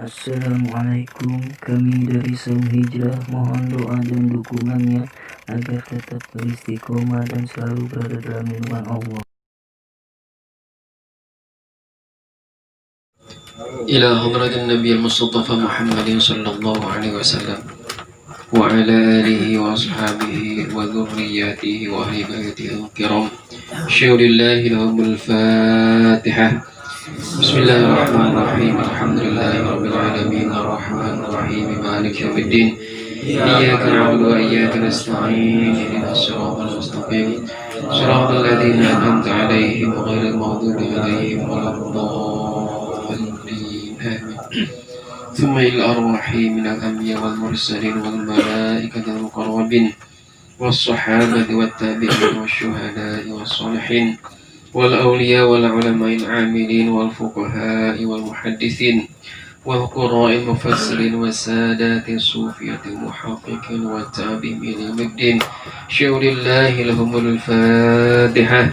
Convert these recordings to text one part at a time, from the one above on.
Assalamualaikum, kami dari Saum Hijrah mohon doa dan dukungannya agar tetap beristiqomah dan selalu berada dalam lindungan Allah. إلى حضرة النبي المصطفى محمد صلى الله عليه وسلم وعلى آله وأصحابه وذرياته وأهل بيته الكرام شهر الله لهم الفاتحة. بسم الله الرحمن الرحيم الحمد لله رب العالمين الرحمن الرحيم مالك يوم الدين إياك نعبد وإياك نستعين اهدنا الصراط المستقيم صراط الذين أنعمت عليهم غير المغضوب عليهم ولا الضالين آمين. ثم إلى الأرواح من الأنبياء والمرسلين والملائكة المقربين والصحابة والتابعين والشهداء والصالحين والأولياء والعلماء العاملين والفقهاء والمحدثين والقراء المفسرين والسادات الصوفية المحققين والتابعين إلى يوم الدين شهر الله لهم الفاتحة.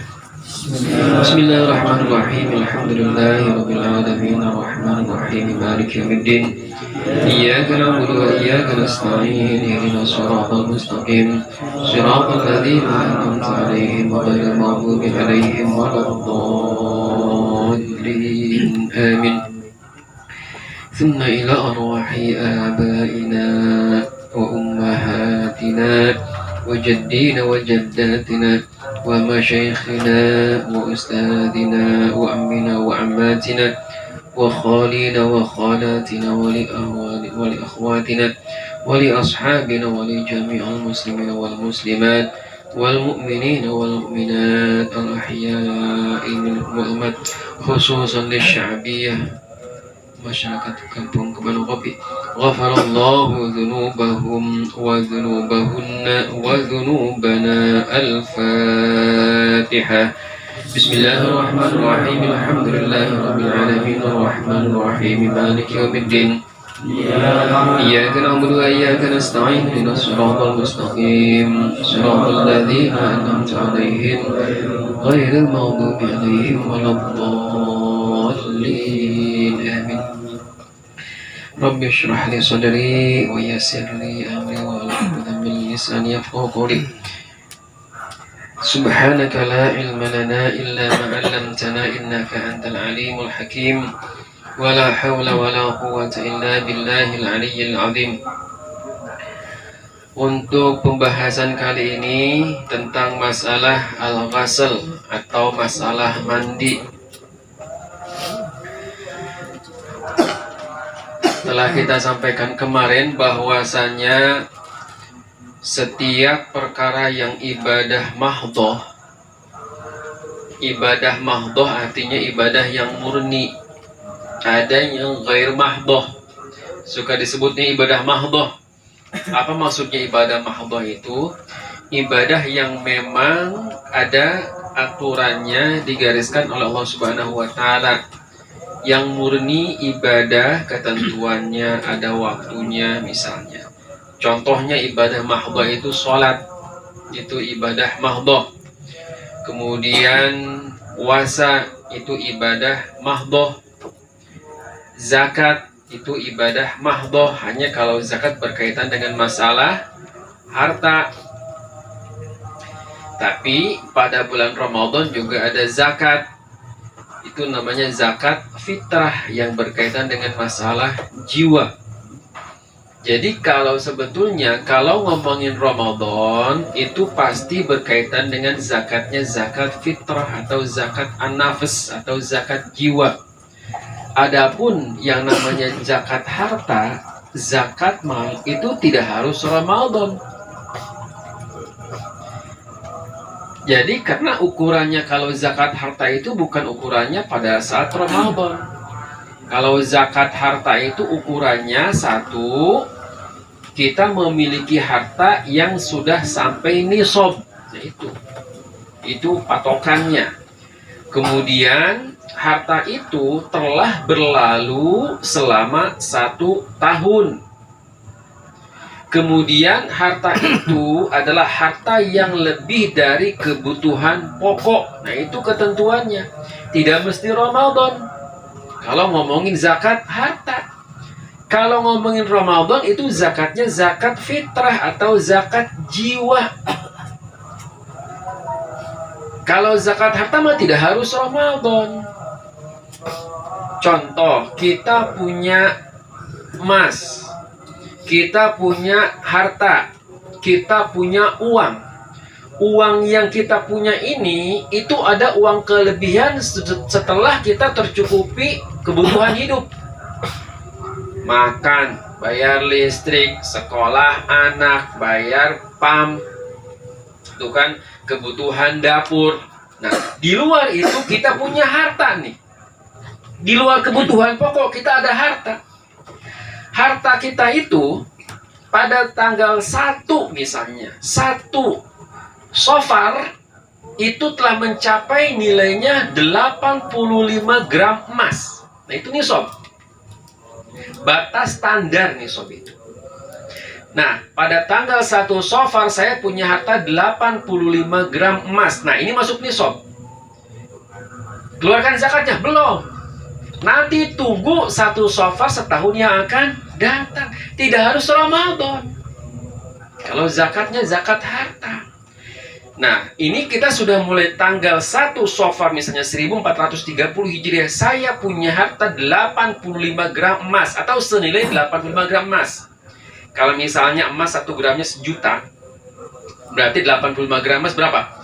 بسم الله الرحمن الرحيم الحمد لله رب العالمين الرحمن الرحيم مالك يوم الدين إياك نعبد وإياك نستعين اهدنا الصراط المستقيم صراط الذين أنعمت عليهم غير المغضوب عليهم ولا الضالين آمين. ثم إلى أرواح آبائنا وأمهاتنا وجدينا وجداتنا ومشايخنا وأستاذنا وأمنا وعماتنا وخالينا وخالاتنا ولأخواتنا ولأصحابنا ولجميع المسلمين والمسلمات والمؤمنين والمؤمنات الأحياء منهم والأموات خصوصا للشعبية masyarakat kampung Kebanu Kopi. Ghafarallahu dzunubahum wa dzunubahunna wa dzunubana. Al-Fatihah. Bismillahirrahmanirrahim. Alhamdulillahirabbil alamin arrahmanir rahim maliki yaumiddin. Iyyaka na'budu wa iyyaka nasta'in ihdinas siratal mustaqim siratal ladzina an'amta 'alaihim ghairil maghdubi 'alaihim waladdallin. Amin. Rabbi shrah li sadri wa yassir li amri wa hlul 'uqdatam min lisani yafqahu qawli. Subhanaka la ilma lana illa ma 'allamtana innaka antal alimul hakim. Wa la hawla wa la quwwata illa billahil aliyyil azim. Untuk pembahasan kali ini tentang masalah al-ghasl atau masalah mandi. Telah kita sampaikan kemarin bahwasanya setiap perkara yang ibadah mahdhah artinya ibadah yang murni. Ada yang ghair mahdhah, suka disebutnya ibadah mahdhah. Apa maksudnya ibadah mahdhah itu? Ibadah yang memang ada aturannya digariskan oleh Allah Subhanahu wa taala. Yang murni ibadah ketentuannya ada waktunya misalnya. Contohnya ibadah mahdhah itu sholat, itu ibadah mahdhah. Kemudian puasa itu ibadah mahdhah. Zakat itu ibadah mahdhah, hanya kalau zakat berkaitan dengan masalah harta. Tapi pada bulan Ramadan juga ada zakat. Itu namanya zakat fitrah yang berkaitan dengan masalah jiwa. Jadi kalau sebetulnya kalau ngomongin Ramadan itu pasti berkaitan dengan zakatnya zakat fitrah atau zakat an-nafs atau zakat jiwa. Adapun yang namanya zakat harta, zakat mal itu tidak harus Ramadan. Jadi karena ukurannya kalau zakat harta itu bukan ukurannya pada saat Ramadan. Kalau zakat harta itu ukurannya satu, kita memiliki harta yang sudah sampai nisab. Nah, itu patokannya. Kemudian harta itu telah berlalu selama 1 tahun. Kemudian harta itu adalah harta yang lebih dari kebutuhan pokok. Nah, itu ketentuannya. Tidak mesti Ramadan. Kalau ngomongin zakat harta. Kalau ngomongin Ramadan itu zakatnya zakat fitrah atau zakat jiwa. Kalau zakat harta mah tidak harus Ramadan. Contoh, kita punya emas, kita punya harta, kita punya uang. Uang yang kita punya ini, itu ada uang kelebihan setelah kita tercukupi kebutuhan hidup. Makan, bayar listrik, sekolah anak, bayar PAM, itu kan kebutuhan dapur. Nah, di luar itu kita punya harta nih. Di luar kebutuhan pokok kita ada harta. Harta kita itu pada tanggal 1 misalnya, 1 Safar itu telah mencapai nilainya 85 gram emas. Nah, itu nisab. Batas standar nisab itu. Nah, pada tanggal 1 Safar saya punya harta 85 gram emas. Nah, ini masuk nisab. Keluarkan zakatnya? Belum. Nanti tunggu 1 Safar setahun yang akan datang. Tidak harus Ramadan. Kalau zakatnya zakat harta. Nah, ini kita sudah mulai tanggal 1 Safar misalnya 1430 Hijriah. Saya punya harta 85 gram emas atau senilai 85 gram emas. Kalau misalnya emas 1 gramnya sejuta, berarti 85 gram emas berapa?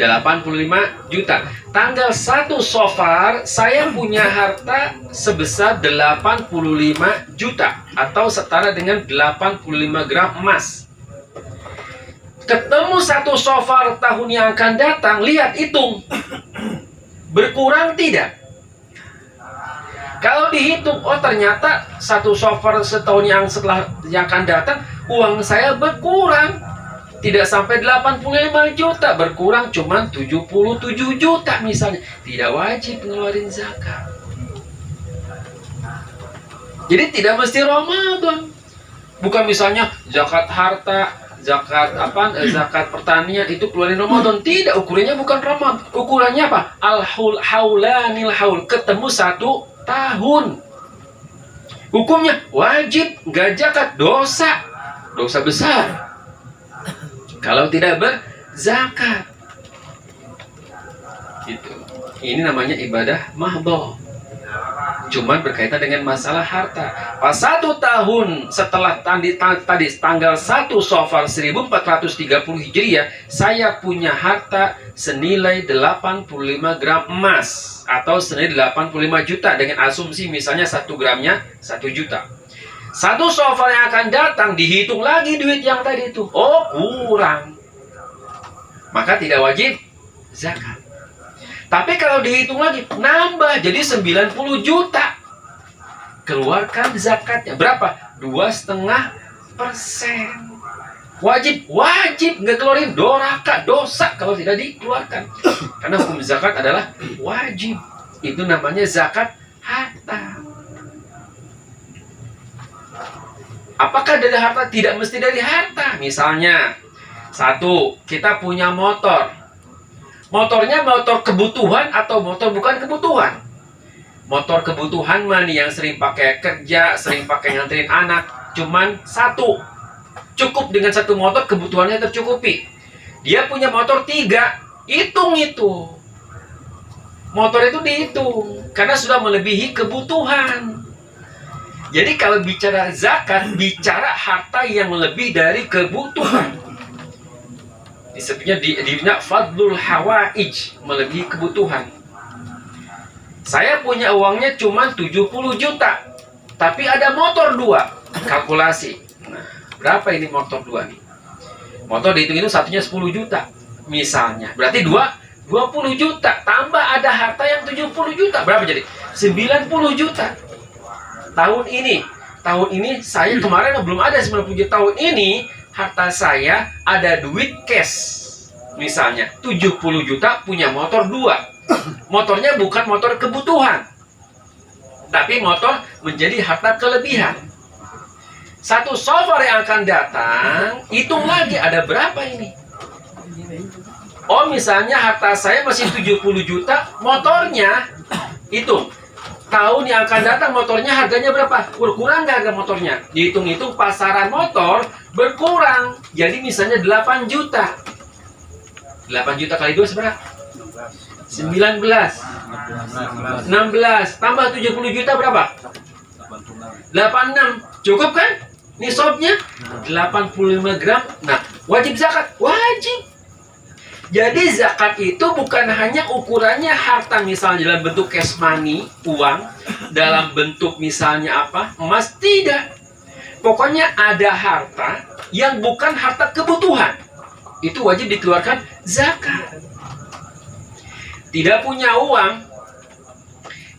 85 juta. Tanggal 1 Safar saya punya harta sebesar 85 juta atau setara dengan 85 gram emas. Ketemu 1 Safar tahun yang akan datang, lihat hitung. Berkurang tidak? Kalau dihitung, oh ternyata 1 Safar setahun yang akan datang, uang saya berkurang. Tidak sampai 85 juta, berkurang cuma 77 juta misalnya. Tidak wajib ngeluarin zakat. Jadi tidak mesti Ramadan. Bukan misalnya zakat harta, zakat zakat pertanian itu keluarin Ramadan. Tidak, ukurannya bukan Ramadan. Ukurannya apa? Haulanil haul, ketemu 1 tahun. Hukumnya wajib, nggak zakat, dosa besar kalau tidak berzakat. Gitu. Ini namanya ibadah mahdhah. Cuman berkaitan dengan masalah harta. Pas 1 tahun setelah tadi tanggal 1 Safar 1430 Hijriah, saya punya harta senilai 85 gram emas atau senilai 85 juta dengan asumsi misalnya 1 gramnya 1 juta. 1 Safar yang akan datang dihitung lagi duit yang tadi itu. Oh, kurang. Maka tidak wajib zakat. Tapi kalau dihitung lagi, nambah jadi 90 juta. Keluarkan zakatnya. Berapa? 2,5%. Wajib. Nggak keluarin dosa kalau tidak dikeluarkan. Karena hukum zakat adalah wajib. Itu namanya zakat harta. Apakah dari harta? Tidak mesti dari harta. Misalnya, 1, kita punya motor. Motornya motor kebutuhan atau motor bukan kebutuhan? Motor kebutuhan mana yang sering pakai kerja, sering pakai nganterin anak, cuman 1. Cukup dengan 1 motor, kebutuhannya tercukupi. Dia punya motor 3, hitung itu. Motor itu dihitung, karena sudah melebihi kebutuhan. Jadi kalau bicara zakat, bicara harta yang lebih dari kebutuhan. Disebutnya di fadlul hawaij, melebihi kebutuhan. Saya punya uangnya cuma 70 juta, tapi ada motor 2. Kalkulasi. Nah, berapa ini motor 2 nih? Motor dihitung itu satunya 10 juta misalnya. Berarti 20 juta. Tambah ada harta yang 70 juta. Berapa jadi? 90 juta. Tahun ini saya kemarin belum ada 90 juta. Tahun ini harta saya ada duit cash. Misalnya 70 juta punya motor 2. Motornya bukan motor kebutuhan, tapi motor menjadi harta kelebihan. 1 Safar yang akan datang, hitung lagi ada berapa ini. Oh, misalnya harta saya masih 70 juta, motornya hitung tahun yang akan datang motornya harganya berapa? Berkurang nggak harga motornya? Dihitung-hitung pasaran motor berkurang. Jadi misalnya 8 juta. 8 juta kali 2 seberapa? 19. 16. Tambah 70 juta berapa? 86. Cukup kan? Nisabnya 85 gram. Nah, wajib zakat? Wajib. Jadi zakat itu bukan hanya ukurannya harta misalnya dalam bentuk cash money, uang, dalam bentuk misalnya apa, emas, tidak. Pokoknya ada harta yang bukan harta kebutuhan. Itu wajib dikeluarkan zakat. Tidak punya uang,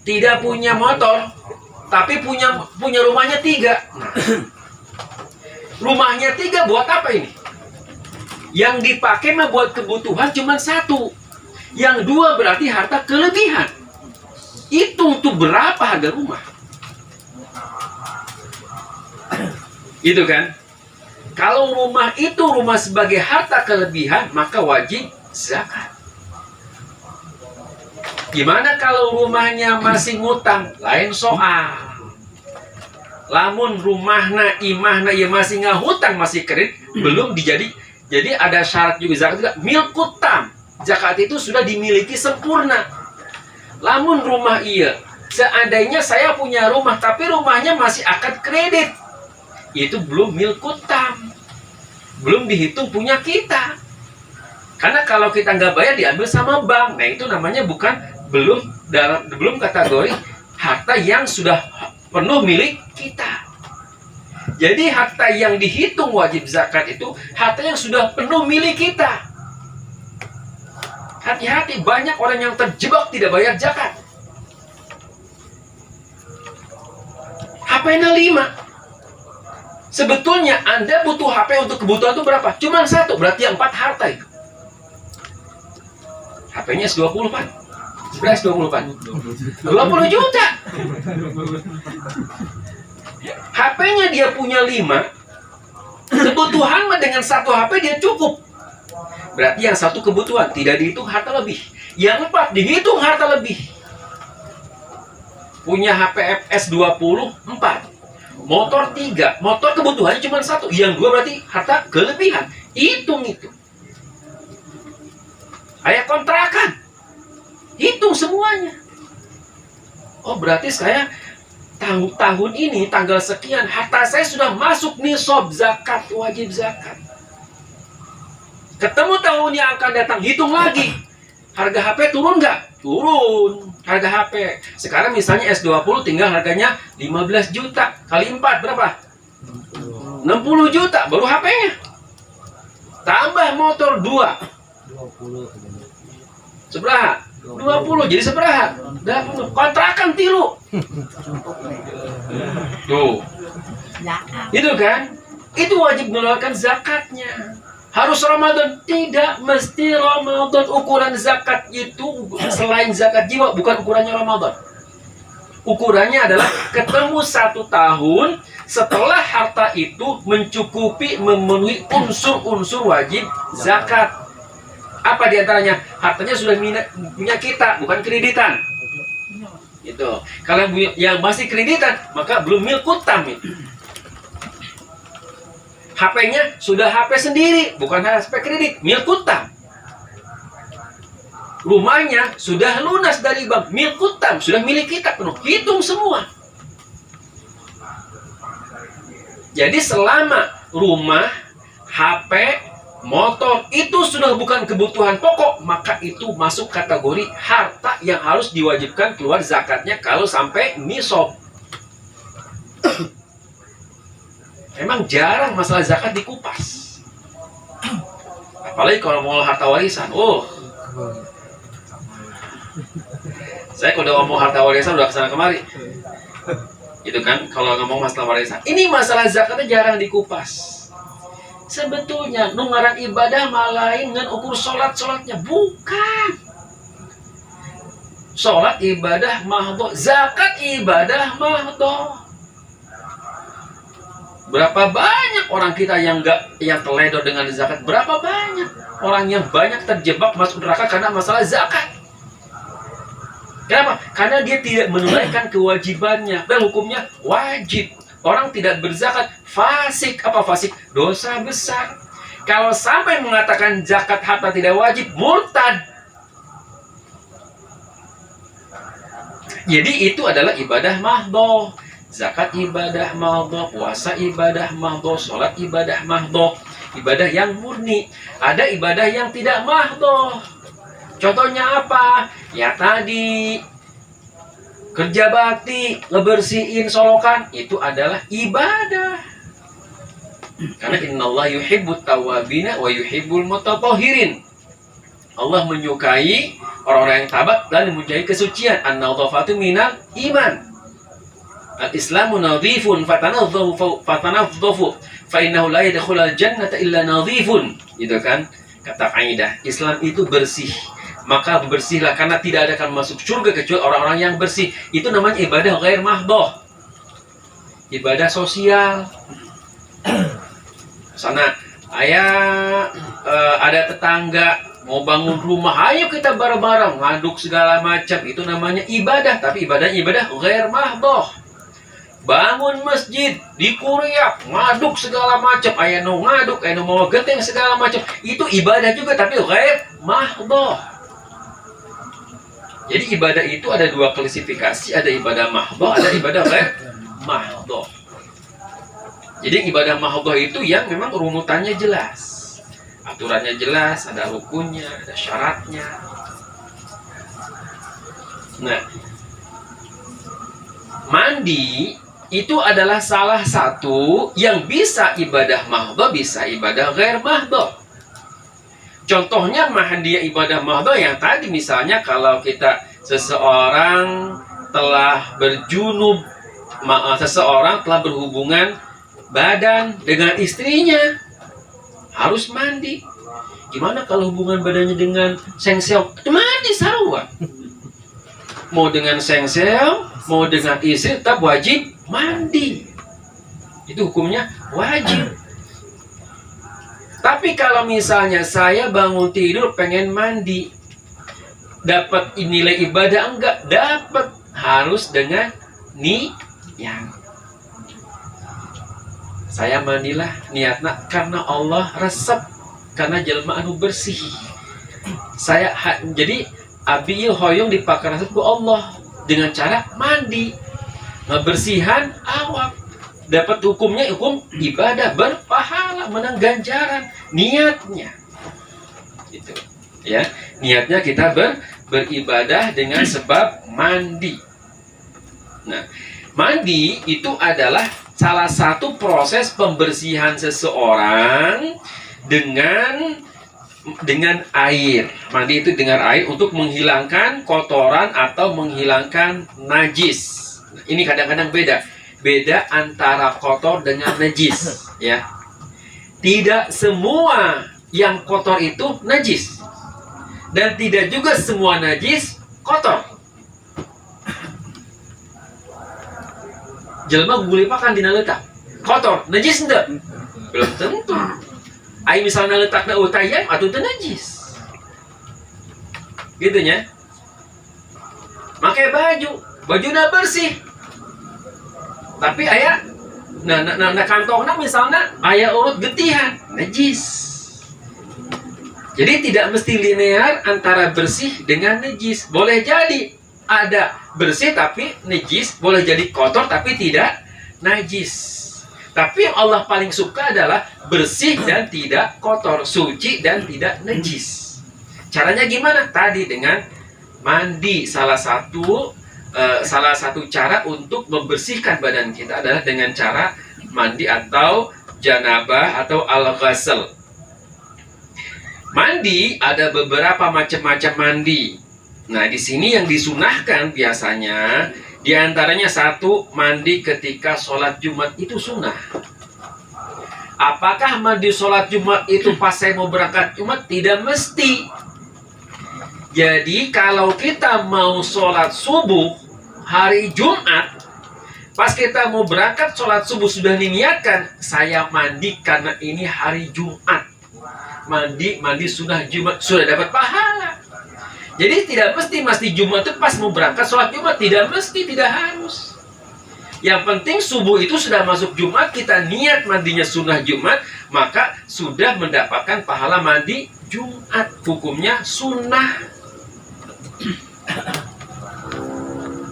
tidak punya motor, tapi punya rumahnya 3. Nah, rumahnya 3 buat apa ini? Yang dipakai membuat kebutuhan cuma 1. Yang 2 berarti harta kelebihan. Itu untuk berapa harga rumah? Itu kan? Kalau rumah itu rumah sebagai harta kelebihan, maka wajib zakat. Gimana kalau rumahnya masih ngutang? Lain soal. Lamun rumahna imahna ya masih ngahutang, masih kredit, belum jadi ada syarat juga zakat juga. Milkut tam. Zakat itu sudah dimiliki sempurna. Lamun rumah iya, seandainya saya punya rumah tapi rumahnya masih akad kredit, itu belum milkut tam. Belum dihitung punya kita. Karena kalau kita nggak bayar diambil sama bank. Nah itu namanya belum kategori harta yang sudah penuh milik kita. Jadi harta yang dihitung wajib zakat itu harta yang sudah penuh milik kita. Hati-hati, banyak orang yang terjebak tidak bayar zakat. HP-nya 5. Sebetulnya Anda butuh HP untuk kebutuhan itu berapa? Cuma 1, berarti 4 harta itu. HP-nya S20 Pak. Seberapa S20 Pak? 20 juta. HP-nya dia punya 5. Kebutuhan dengan 1 HP dia cukup. Berarti yang 1 kebutuhan, tidak dihitung harta lebih. Yang 4 dihitung harta lebih. Punya HP S20 4. Motor 3. Motor kebutuhannya cuma 1. Yang 2 berarti harta kelebihan. Hitung itu. Kayak kontrakan. Hitung semuanya. Oh berarti saya tahun ini tanggal sekian harta saya sudah masuk nisab zakat, wajib zakat. Ketemu tahun yang akan datang, hitung lagi. Harga HP turun nggak? Turun harga HP. Sekarang misalnya S20 tinggal harganya 15 juta. Kali 4 berapa? 60 juta baru HP-nya. Tambah motor 2. Seberapa? 20. Jadi seberapa? 20. Kontrakan tilu. Tuh. Itu kan? Itu wajib mengeluarkan zakatnya. Harus Ramadan? Tidak mesti Ramadan. Ukuran zakat itu selain zakat jiwa, bukan ukurannya Ramadan. Ukurannya adalah ketemu 1 tahun setelah harta itu mencukupi, memenuhi unsur-unsur wajib zakat. Apa diantaranya? Hartanya sudah punya kita, bukan kreditan. Gitu. Kalau yang masih kreditan, maka belum milkut tam. HP-nya sudah HP sendiri, bukan HP kredit, milkut tam. Rumahnya sudah lunas dari bank, milkut tam, sudah milik kita penuh. Hitung semua. Jadi selama rumah, HP, motor itu sudah bukan kebutuhan pokok, maka itu masuk kategori harta yang harus diwajibkan keluar zakatnya kalau sampai nisab. Emang jarang masalah zakat dikupas. Apalagi kalau mau harta warisan. Saya kalau udah ngomong harta warisan udah kesana kemari. Itu kan kalau ngomong masalah warisan. Ini masalah zakatnya jarang dikupas. Sebetulnya nungaran ibadah malain dengan ukur sholatnya bukan. Sholat ibadah mahdoh, zakat ibadah mahdoh. Berapa banyak orang kita yang terledor dengan zakat? Berapa banyak orang yang banyak terjebak masuk neraka karena masalah zakat? Kenapa? Karena dia tidak menunaikan kewajibannya dan hukumnya wajib. Orang tidak berzakat fasik. Apa fasik? Dosa besar. Kalau sampai mengatakan zakat harta tidak wajib, murtad. Jadi itu adalah ibadah mahdhah. Zakat ibadah mahdhah, puasa ibadah mahdhah, sholat ibadah mahdhah, ibadah yang murni. Ada ibadah yang tidak mahdhah. Contohnya apa? Ya tadi kerja bakti, ngebersihin solokan, itu adalah ibadah. Karena innallaha yuhibbut tawwabina wa yuhibbul mutatahhirin. Allah menyukai orang-orang yang tabat dan menyukai kesucian. An-nadhafatu minal iman. Al-Islamu nadhifun fatanadhafu fa innahu la yadkhulul jannata illa nadhifun. Gitu kan? Kata kaidah, Islam itu bersih. Maka bersihlah karena tidak ada akan masuk surga kecuali orang-orang yang bersih. Itu namanya ibadah ghair mahdhah. Ibadah sosial. Sana ada tetangga mau bangun rumah, ayo kita bareng-bareng ngaduk segala macam, itu namanya ibadah, tapi ibadah ghair mahdhah. Bangun masjid di Korea, ngaduk segala macam, aya nu ngaduk, aya nu mau genteng segala macam, itu ibadah juga tapi ghair mahdhah. Jadi ibadah itu ada dua klasifikasi, ada ibadah mahdhah, ada ibadah ghair mahdhah. Jadi ibadah mahdhah itu yang memang runutannya jelas, aturannya jelas, ada rukunnya, ada syaratnya. Nah, mandi itu adalah salah satu yang bisa ibadah mahdhah, bisa ibadah ghair mahdhah. Contohnya mandi ibadah mahdhah yang tadi, misalnya kalau seseorang telah berjunub, seseorang telah berhubungan badan dengan istrinya, harus mandi. Gimana kalau hubungan badannya dengan sengsel? Mandi sarua. Mau dengan sengsel, mau dengan istri, tetap wajib mandi. Itu hukumnya wajib. Tapi kalau misalnya saya bangun tidur pengen mandi, dapat nilai ibadah enggak? Dapat, harus dengan niat. Saya mandilah niatna karena Allah resep, karena jelma anu bersih. Jadi abi hoyong dipakai resep ku Allah dengan cara mandi, ngebersihan awak. Dapat hukumnya hukum ibadah, berpahala, menang ganjaran niatnya. Gitu. Ya, niatnya kita beribadah dengan sebab mandi. Nah, mandi itu adalah salah satu proses pembersihan seseorang dengan air. Mandi itu dengan air untuk menghilangkan kotoran atau menghilangkan najis. Ini kadang-kadang beda antara kotor dengan najis, ya. Tidak semua yang kotor itu najis, dan tidak juga semua najis kotor. Jelma guli makan dina letak kotor, najis enggak? Belum tentu. Ai misalnya letakna utayam atau teu najis. Gitu nya. Pakai bajuna bersih. Tapi aya nah kantongna misalnya aya urut getihan, najis. Jadi tidak mesti linear antara bersih dengan najis. Boleh jadi ada bersih tapi najis, boleh jadi kotor tapi tidak najis. Tapi yang Allah paling suka adalah bersih dan tidak kotor, suci dan tidak najis. Caranya gimana? Tadi dengan mandi. Salah satu cara untuk membersihkan badan kita adalah dengan cara mandi atau janabah atau al-ghasl. Mandi ada beberapa macam-macam mandi. Nah, di sini yang disunahkan biasanya diantaranya satu, mandi ketika sholat Jumat itu sunnah. Apakah mandi sholat Jumat itu pas saya mau berangkat Jumat? Tidak mesti. Jadi kalau kita mau sholat subuh hari Jumat, pas kita mau berangkat sholat subuh sudah diniatkan, saya mandi karena ini hari Jumat. Mandi sunnah Jumat, sudah dapat pahala. Jadi tidak mesti Jumat itu pas mau berangkat sholat Jumat, tidak mesti, tidak harus. Yang penting subuh itu sudah masuk Jumat, kita niat mandinya sunnah Jumat, maka sudah mendapatkan pahala mandi Jumat. Hukumnya sunnah.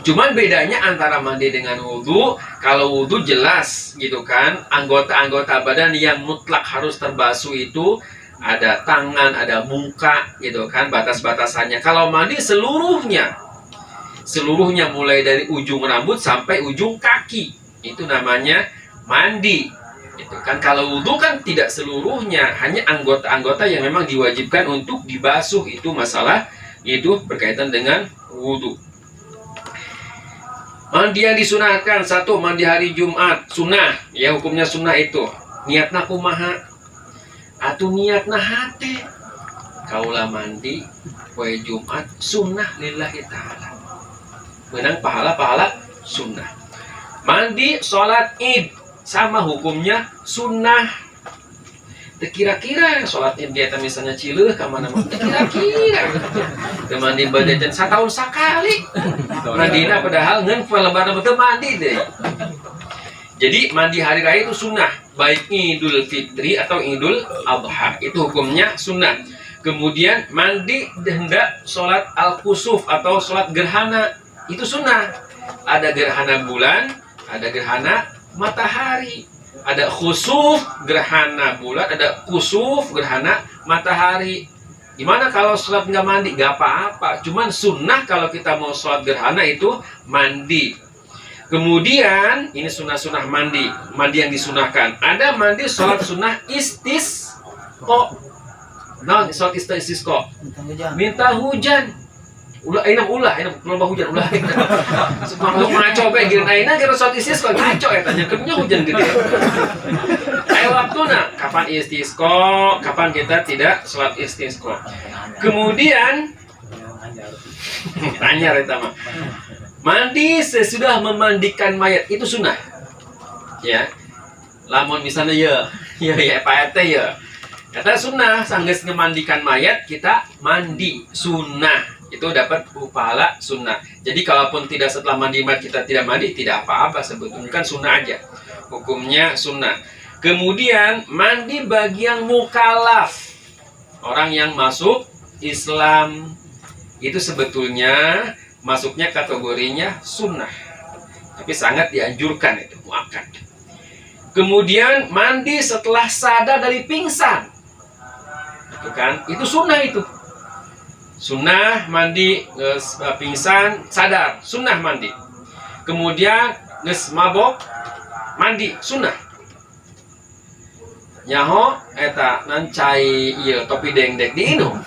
Cuman bedanya antara mandi dengan wudhu, kalau wudhu jelas gitu kan, anggota-anggota badan yang mutlak harus terbasuh itu ada tangan, ada muka gitu kan, batas-batasannya. Kalau mandi seluruhnya mulai dari ujung rambut sampai ujung kaki, itu namanya mandi. Itu kan kalau wudhu kan tidak seluruhnya, hanya anggota-anggota yang memang diwajibkan untuk dibasuh, itu masalah itu berkaitan dengan wudhu. Mandi yang disunahkan, satu, mandi hari Jumat, sunnah, ya hukumnya sunnah itu. Niatna kumaha? Atu niatna hate. Kaulah mandi, poe Jumat, sunnah lillahi ta'ala. Menang pahala-pahala sunnah. Mandi sholat id, sama hukumnya sunnah. Kira-kira sholat id dia misalnya cileuh kemana mana, kira-kira mandi badan setahun sekali mandina, padahal ngan lebaran betul mandi deh. Jadi mandi hari raya itu sunnah, baik Idul Fitri atau Idul Adha, itu hukumnya sunnah. Kemudian mandi hendak sholat al-kusuf atau sholat gerhana, itu sunnah. Ada gerhana bulan, ada gerhana matahari. Ada khusuf gerhana bulan, ada kusuf gerhana matahari. Gimana kalau sholat nggak mandi? Nggak apa-apa. Cuman sunnah kalau kita mau sholat gerhana itu mandi. Kemudian ini sunnah-sunnah mandi yang disunahkan. Ada mandi sholat sunnah istisqa. Nah, sholat istisqa. Minta hujan. Ulah loba hujan ulah. Makhluk ngaco bae gireun ayeuna gara sholat istisqa ngaco eta nya keunnya hujan gede. Aya waktuna kapan istisqa, kapan kita tidak sholat istisqa. Kemudian anyar eta mah. Mandi sesudah memandikan mayat itu sunnah. Ya. Lamun misalnya ya Pak RT ya. Eta sunnah sanggeus memandikan mayat kita mandi sunnah. Itu dapat pahala sunnah. Jadi kalaupun tidak setelah mandi mayat kita tidak mandi, tidak apa-apa, sebetulnya kan sunnah aja. Hukumnya sunnah. Kemudian mandi bagi yang mukallaf, orang yang masuk Islam, itu sebetulnya masuknya kategorinya sunnah, tapi sangat dianjurkan, itu muakkad. Kemudian mandi setelah sadar dari pingsan, itu kan, itu sunnah itu. Sunnah mandi pingsan sadar, sunnah mandi. Kemudian geus mabok mandi, sunnah. Nyaho eta nan cai ieu topi dengdek diinum.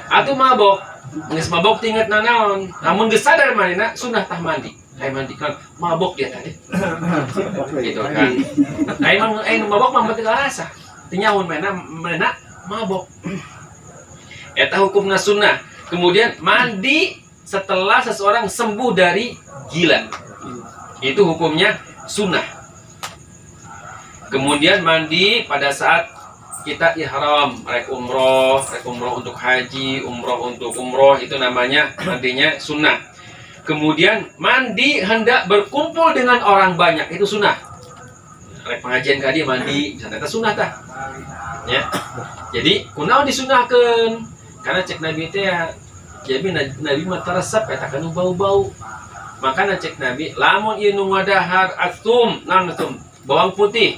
Atuh mabok, geus mabok tinget nanaon. Namun geus sadar manehna sunnah tah mandi. Ai mandi kan mabok dia tadi. Gitu kan. Ai mabok mah teu rasa. Teu nyaun manehna mabok. Eta hukumna sunnah. Kemudian mandi setelah seseorang sembuh dari gila, itu hukumnya sunnah. Kemudian mandi pada saat kita ihram, rek umroh untuk haji, umroh untuk umroh, itu namanya mandinya sunnah. Kemudian mandi hendak berkumpul dengan orang banyak, itu sunnah. Rek pengajian kadi mandi, ternyata sunnah tah. Ya. Jadi kunaon disunahkeun? Karena cek Nabi teh ya, jadi Nabi mah teresep eta kana bau-bau. Makanya cek Nabi, lamun ieu nu ngadahar atum, naon atum? Bawang putih.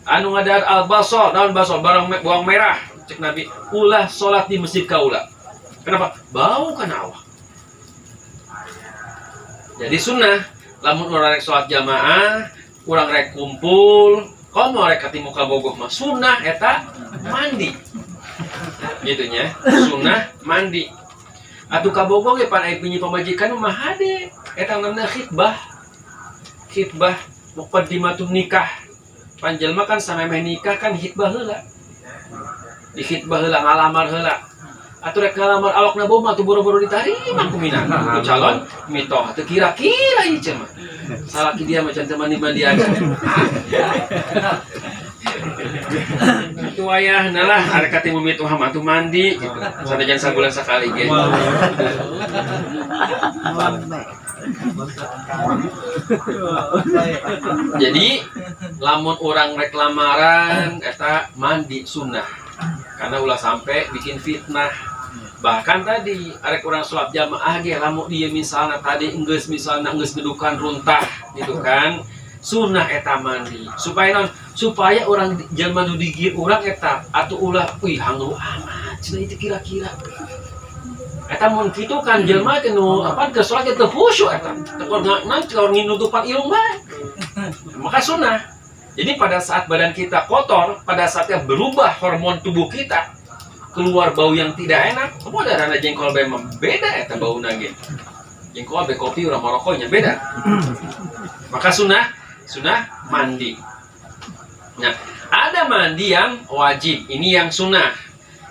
Anu ngadahar albasol, naon basol? Bawang merah. Cek Nabi, ulah salat di masjid kaula. Kenapa? Bau kana awak. Jadi sunnah, lamun urang rek salat jamaah, urang rek kumpul, komo rek katimu ka bogoh mah sunnah eta mandi. Gitunya, sunnah mandi. Atuh kabogoh ge pan aya pinyi pamajikan mah hade. Eta namanya khitbah muqaddimatun nikah. Panjelma kan samemeh nikah kan khitbah heula. Di khitbah heula ngalamar heula. Atuh rek ngalamar awakna boma tuh boro-boro ditarima ku mina. Ku calon mitoh teu kira-kira ieu mah. Salaki dia macam teman mandi aja. Itu wayah nalah ada kata mimiti Muhammad tuh mandi gitu. Sanajan sabulan sekali ge. Jadi lamun orang rek lamaran eta mandi sunnah. Karena ulah sampai bikin fitnah. Bahkan tadi arek orang sholat jamaah ge lamun dia misalnya tadi geus gedukan runtah gitu kan. Sunnah eta mandi supaya orang jelema nu digieun urang eta atuh ulah hanglu amat cenah itu kira-kira. Eta mun kitu kan jelema teh nu ke salat teh khusyuk eta. Nanti kalau nutupan ilmu bae. Maka sunnah. Jadi pada saat badan kita kotor, pada saatnya berubah hormon tubuh kita, keluar bau yang tidak enak, kamu ada rana jengkol bae beda eta bauna ge. Jengkol bae kopi urang marokoknya beda. Maka sunnah mandi. Nah, ada mandi yang wajib. Ini yang sunnah.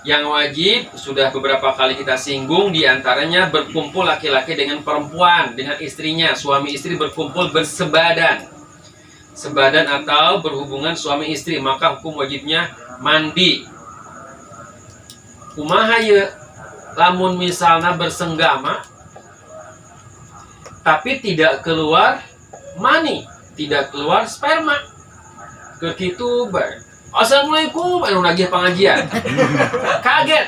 Yang wajib sudah beberapa kali kita singgung, diantaranya berkumpul laki-laki dengan perempuan, dengan istrinya. Suami istri berkumpul bersebadan. Sebadan atau berhubungan suami istri, maka hukum wajibnya mandi. Kumaha ye lamun misalnya bersenggama tapi tidak keluar mani, tidak keluar sperma. Kekitu bae. Assalamualaikum, anu nagih pengajian. Kaget.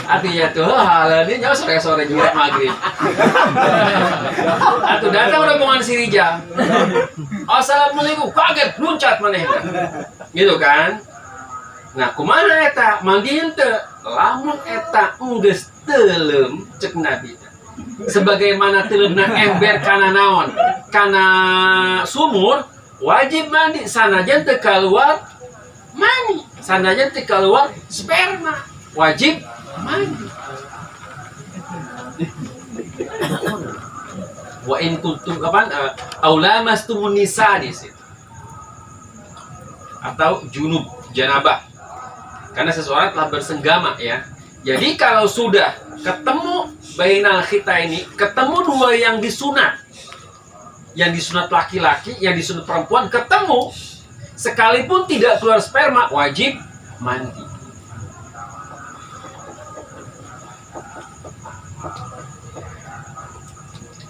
Artinya tuh halanya nyawa sore-sore juga maghrib. Atuh datang rombongan si Rijal. Assalamualaikum, kaget loncat maneh. Gitu kan? Nah, kumaha eta? Mandiin teu? Lamun eta geus teuleum cek Nabi. Sebagaimana teuleumna ember kana naon? Kana sumur, wajib mandi sanajan teu kaluar mani, sanajan teu kaluar sperma, wajib mandi. Wa in kuntum aulamastumun nisa di situ. Atau junub, janabah. Karena seseorang telah bersenggama ya. Jadi kalau sudah ketemu bainal kita ini, ketemu dua yang disunat. Yang disunat laki-laki, yang disunat perempuan, ketemu sekalipun tidak keluar sperma, wajib mandi.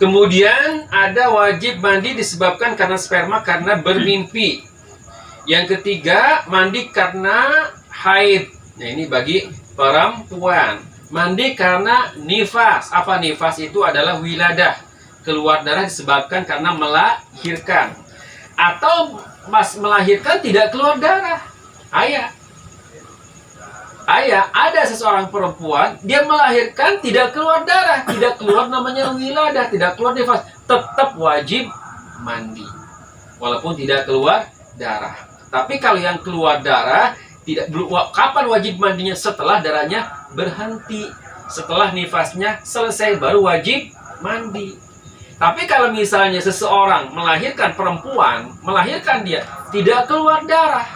Kemudian ada wajib mandi disebabkan karena sperma, karena bermimpi. Yang ketiga, mandi karena haid. Nah, ini bagi perempuan. Mandi karena nifas. Apa nifas itu? Adalah wiladah. Keluar darah disebabkan karena melahirkan. Atau melahirkan tidak keluar darah. Ayah, ada seseorang perempuan, dia melahirkan tidak keluar darah, tidak keluar namanya wiladah, tidak keluar nifas, tetap wajib mandi. Walaupun tidak keluar darah. Tapi kalau yang keluar darah, kapan wajib mandinya? Setelah darahnya berhenti, setelah nifasnya selesai, baru wajib mandi. Tapi kalau misalnya seseorang melahirkan perempuan, melahirkan dia tidak keluar darah,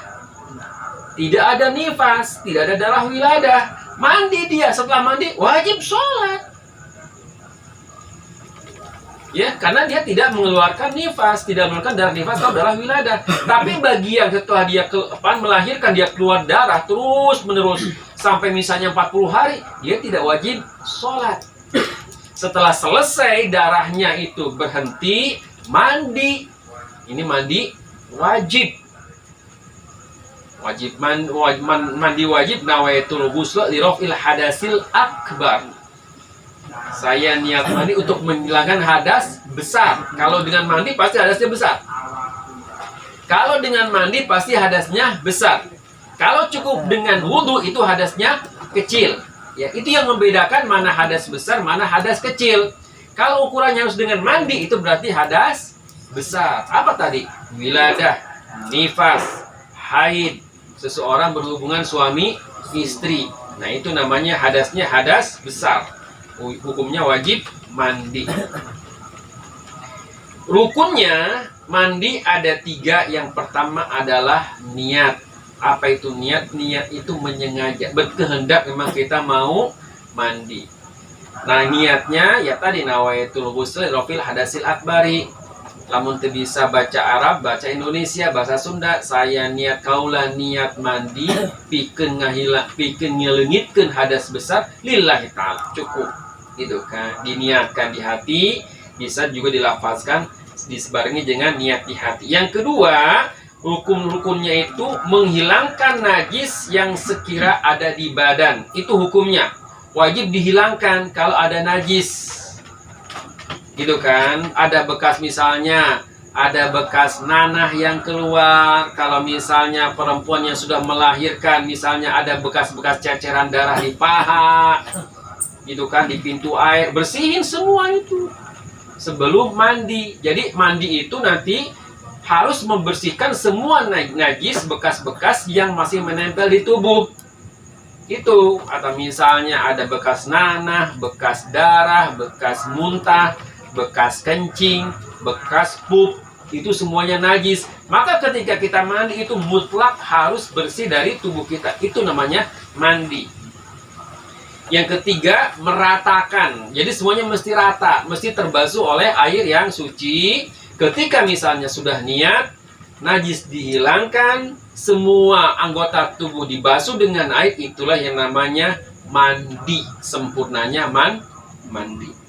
tidak ada nifas, tidak ada darah wiladah, mandi dia, setelah mandi wajib sholat. Ya, karena dia tidak mengeluarkan nifas, tidak mengeluarkan darah nifas atau darah wiladah. Tapi bagi yang setelah dia melahirkan, dia keluar darah terus menerus sampai misalnya 40 hari, dia tidak wajib sholat. Setelah selesai darahnya itu berhenti, mandi. Ini mandi wajib. Mandi wajib nawaitul ghusl li raf'il hadasil akbar. Saya niat mandi untuk menghilangkan hadas besar. Kalau dengan mandi pasti hadasnya besar. Kalau dengan mandi pasti hadasnya besar. Kalau cukup dengan wudhu itu hadasnya kecil. Ya, itu yang membedakan mana hadas besar, mana hadas kecil. Kalau ukurannya harus dengan mandi, itu berarti hadas besar. Apa tadi? Wiladah, nifas, haid. Seseorang berhubungan suami istri. Nah, itu namanya hadasnya hadas besar. Hukumnya wajib mandi. Rukunnya mandi ada 3. Yang pertama adalah niat. Apa itu niat? Niat itu menyengaja, berkehendak memang kita mau mandi. Nah, niatnya ya tadi nawaitul ghusl rafil hadasil akbari. Lamun teu bisa baca Arab, baca Indonesia, bahasa Sunda. Saya niat kaulah niat mandi pikeun ngeleungitkeun hadas besar lillahi ta'ala. Cukup. Gitu kan. Diniatkan di hati, bisa juga dilafazkan disebarengi dengan niat di hati. Yang kedua, rukun-rukunnya itu menghilangkan najis yang sekira ada di badan. Itu hukumnya. Wajib dihilangkan kalau ada najis. Gitu kan, ada bekas misalnya, ada bekas nanah yang keluar. Kalau misalnya perempuan yang sudah melahirkan, misalnya ada bekas-bekas ceceran darah di paha, gitu kan, di pintu air, bersihin semua itu sebelum mandi. Jadi mandi itu nanti harus membersihkan semua najis, bekas-bekas yang masih menempel di tubuh. Itu, atau misalnya ada bekas nanah, bekas darah, bekas muntah, bekas kencing, bekas pup, itu semuanya najis. Maka ketika kita mandi itu mutlak harus bersih dari tubuh kita. Itu namanya mandi. Yang ketiga, meratakan. Jadi semuanya mesti rata, mesti terbasuh oleh air yang suci. Ketika misalnya sudah niat, najis dihilangkan, semua anggota tubuh dibasuh dengan air, itulah yang namanya mandi. Sempurnanya mandi.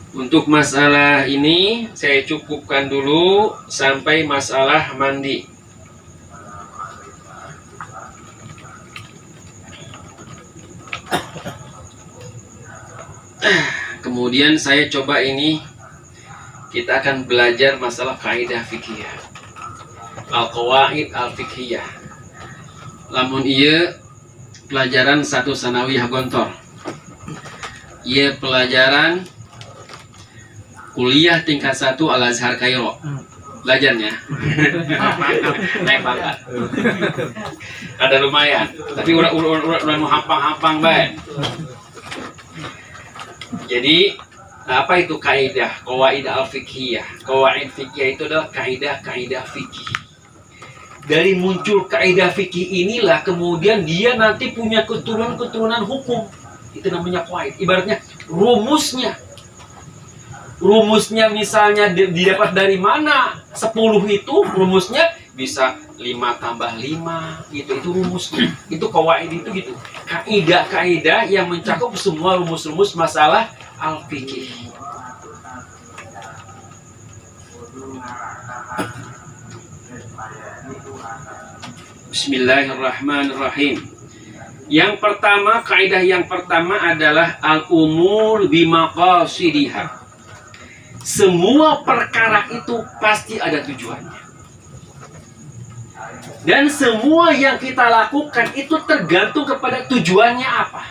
Untuk masalah ini saya cukupkan dulu sampai masalah mandi. Kemudian saya coba ini, kita akan belajar masalah kaidah fikih, al-qawaid al-fiqhiyah. Lamun ieu pelajaran satu sanawiyah gontor. Ieu pelajaran kuliah tingkat 1 Al-Azhar Kairo. Belajarnya naik pangkat. Ada lumayan, tapi udah hampang-hampang baik. Jadi apa itu kaidah qawaid al-fiqhiyah? Qawaid fiqhiyah itu adalah kaidah-kaidah fikih. Dari muncul kaidah fikih inilah kemudian dia nanti punya keturunan-keturunan hukum. Itu namanya qawaid. Ibaratnya rumusnya misalnya didapat dari mana? 10 itu rumusnya bisa 5 tambah 5 gitu, itu rumusnya. Itu qawaid itu gitu. Kaidah-kaidah yang mencakup semua rumus-rumus masalah al-fiqih. Bismillahirrahmanirrahim. Yang pertama, kaidah yang pertama adalah al-umur bimaqasidiha. Semua perkara itu pasti ada tujuannya. Dan semua yang kita lakukan itu tergantung kepada tujuannya apa.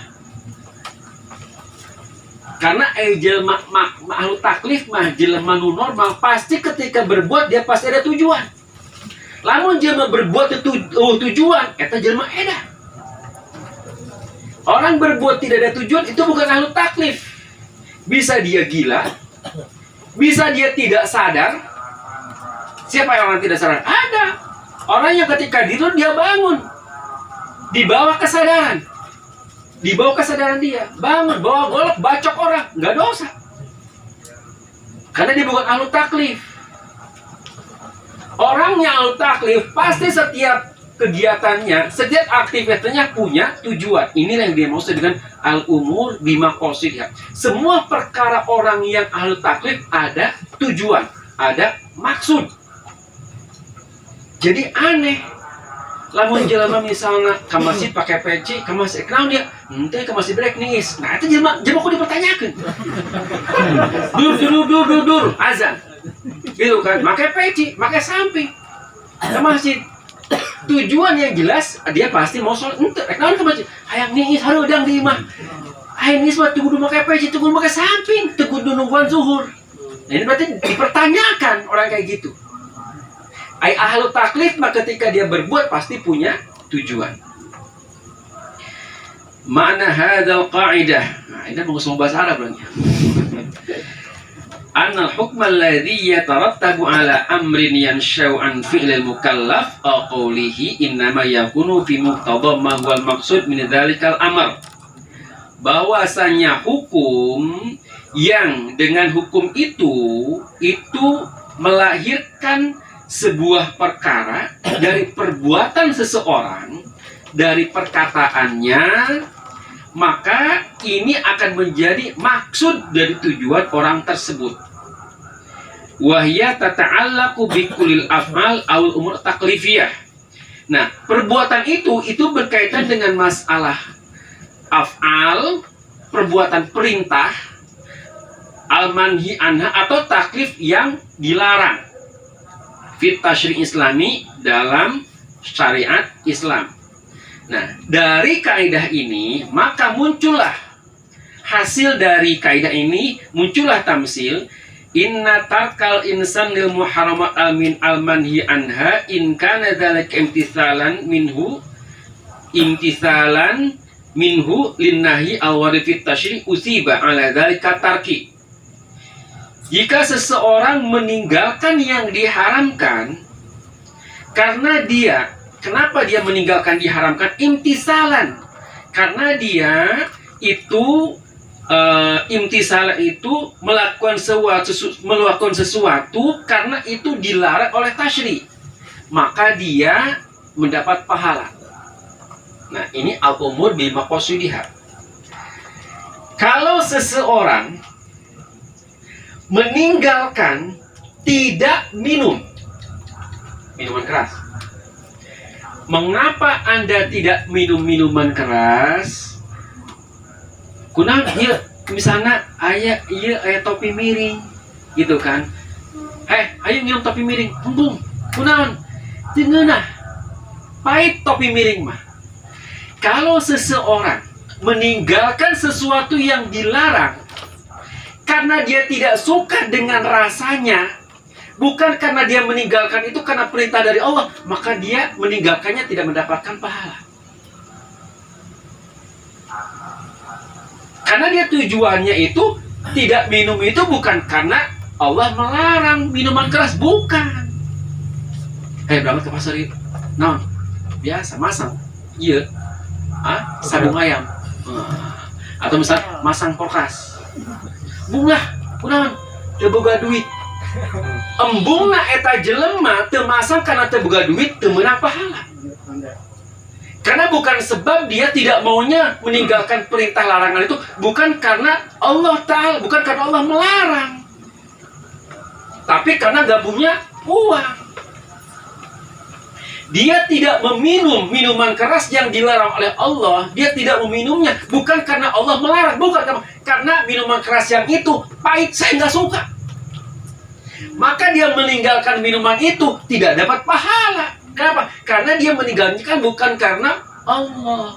Karena jelma makhluk taklif mah jelema nu normal pasti ketika berbuat dia pasti ada tujuan. Lamun jelema berbuat itu tujuan, eta jelema edah. Orang berbuat tidak ada tujuan itu bukan makhluk taklif. Bisa dia gila, bisa dia tidak sadar. Siapa yang orang tidak sadar? Ada. Orang yang ketika tidur dia bangun, dibawa kesadaran. Dibawa kesadaran dia, bangun, bawa golok, bacok orang, nggak dosa. Karena dia bukan ahlu taklif. Orang yang ahlu taklif pasti setiap kegiatannya, setiap aktivitasnya punya tujuan. Inilah yang dia maksud dengan al-umur bimaqasidha. Semua perkara orang yang ahlu taklif ada tujuan, ada maksud. Jadi aneh. Lamun jelema misalnya ke masjid pakai peci, ke masjid kenal dia, ente ke masjid break ningis. Nah itu jelema kok dipertanyakan. Dur azan. Gitu kan, pakai peci, pakai samping. Ke masjid. Tujuan yang jelas dia pasti mau sholat. Ente kenal ke masjid. Hayang ningis hareudang di imah. Hayang ningis mah tunggu pakai peci, tunggu pakai samping, tunggu nungguan zuhur. Nah, ini berarti dipertanyakan orang kayak gitu. Ahlu taklif mah ketika dia berbuat pasti punya tujuan. Makna hadzal qa'idah. Nah, ini mengusung bahasa Arab lagi. Anna al-hukm alladhi yatarattabu ala amrin yansha'u an fi'lil mukallaf aw qawlihi innama yakunu fi muqtada ma huwa al-maqsud min dzalikal amr. Bahwasanya hukum yang dengan hukum itu melahirkan sebuah perkara dari perbuatan seseorang, dari perkataannya, maka ini akan menjadi maksud dari tujuan orang tersebut. Wahya tata'allaqu bikulil af'al awal umur taklifiyah. Nah, perbuatan itu berkaitan dengan masalah af'al, perbuatan perintah, al-manhi anha atau taklif yang dilarang. Fit tasyri' islami, dalam syariat Islam. Nah, dari kaidah ini maka muncullah hasil dari kaidah ini, muncullah tamsil. Inna tarkal insan lil muharramat almin almanhi anha in kana dzalika imtithalan minhu linnahi awari fit tasyri' usiba ala dzalika tarki. Jika seseorang meninggalkan yang diharamkan karena dia, kenapa dia meninggalkan diharamkan? Imtisalan, karena dia itu imtisalan itu melakukan sesuatu karena itu dilarang oleh tasyri', maka dia mendapat pahala. Nah, ini al-umur bi maqasidiha. Kalau seseorang meninggalkan tidak minum minuman keras, mengapa Anda tidak minum minuman keras? Kunaon ieu misalnya aya topi miring gitu kan. Ayo minum topi miring. Embung. Kunaon? Teu ngeunah. Pahit topi miring mah. Kalau seseorang meninggalkan sesuatu yang dilarang karena dia tidak suka dengan rasanya, bukan karena dia meninggalkan itu karena perintah dari Allah, maka dia meninggalkannya tidak mendapatkan pahala. Karena dia tujuannya itu tidak minum itu bukan karena Allah melarang minuman keras, bukan. Berangkat ke pasar itu, non biasa masang, iya, sabung ayam, atau misalnya masang kulkas, bunga, kunaon, teu boga duit, embungna eta jelema teu masang karena teu boga duit, teu meunang pahala. Karena bukan sebab dia tidak maunya meninggalkan perintah larangan itu, bukan karena Allah Ta'ala, bukan karena Allah melarang, tapi karena gak punya uang. Dia tidak meminum minuman keras yang dilarang oleh Allah, dia tidak meminumnya bukan karena Allah melarang, bukan karena minuman keras yang itu pahit, saya gak suka, maka dia meninggalkan minuman itu tidak dapat pahala. Kenapa? Karena dia meninggalkan bukan karena Allah.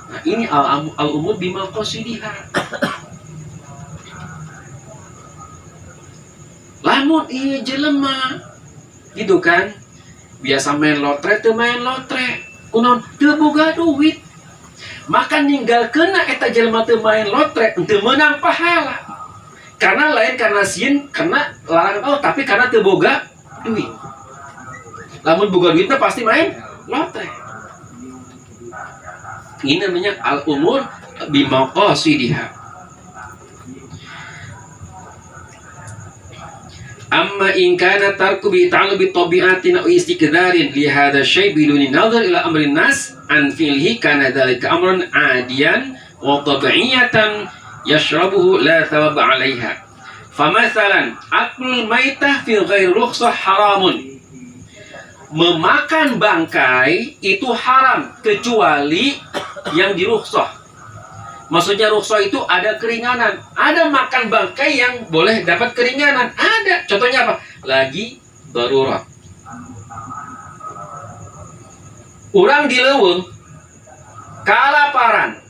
Nah, ini al-umur bi maqasidiha. Lamun ieu jelema gitu kan, biasa main lotre teu main lotre, kunaon teu boga duit, maka ninggalkeunna eta jelema teu main lotre teu meunang pahala. Karena lain karena sieun karena larangan Allah, tapi karena teu boga duit. Lamun boga duitnya pasti main lotre. Ini namanya al-umur bi maqasidiha. Amma in kana tarku bi ta'allubi tabi'atin aw istikdarin li hadha syai' biduni nadhar ila amrin nas an fi'lihi kana dhalika amran 'adiyan wa tabi'iyatan yashrabuhu la thawab 'alayha. Famathalan aklul maitah fi ghairi rukhsah haramun. Memakan bangkai itu haram kecuali yang dirukhsah. Maksudnya rukhsah itu ada keringanan. Ada makan bangkai yang boleh dapat keringanan. Ada. Contohnya apa? Lagi darurat. Urang di leuweung kalaparan.